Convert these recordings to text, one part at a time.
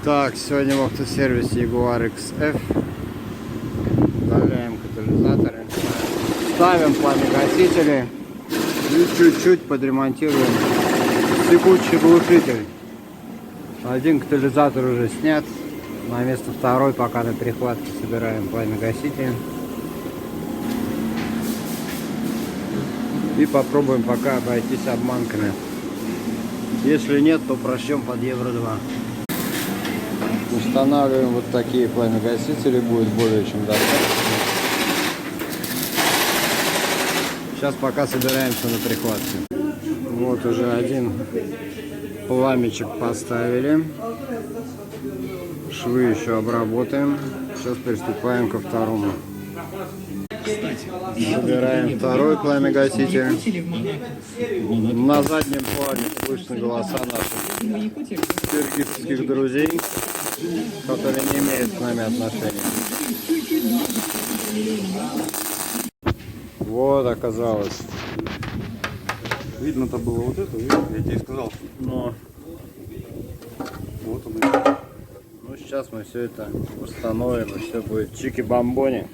Так, сегодня в автосервисе Jaguar XF. Вставляем катализаторы, ставим пламя-гасители и чуть-чуть подремонтируем текучий глушитель. Один катализатор уже снят, на место второй пока на прихватке собираем пламя-гаситель. И попробуем пока обойтись обманками. Если нет, то прочтем под Евро 2. Устанавливаем вот такие пламя-гасители, будет более чем достаточно. Сейчас пока собираемся на прихватке. Вот уже один пламечек поставили. Швы еще обработаем. Сейчас приступаем ко второму. Собираем второй пламя-гаситель. На заднем плане слышны голоса наших киргизских друзей, которые не имеют с нами отношения. Вот оказалось. Видно-то было вот это, я тебе сказал. Но Вот он. ну, сейчас мы все это установим, и все будет чики-бомбони.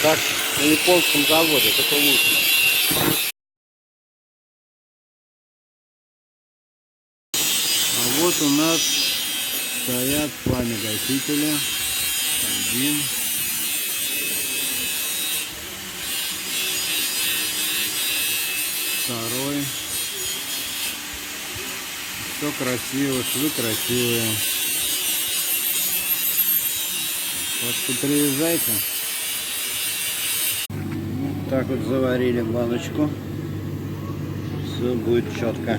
Как на японском заводе, только лучше. А вот у нас стоят пламя-гасители. Один. Второй. Все красиво, швы красивые. Так что приезжайте. Так вот заварили баночку. Все будет четко.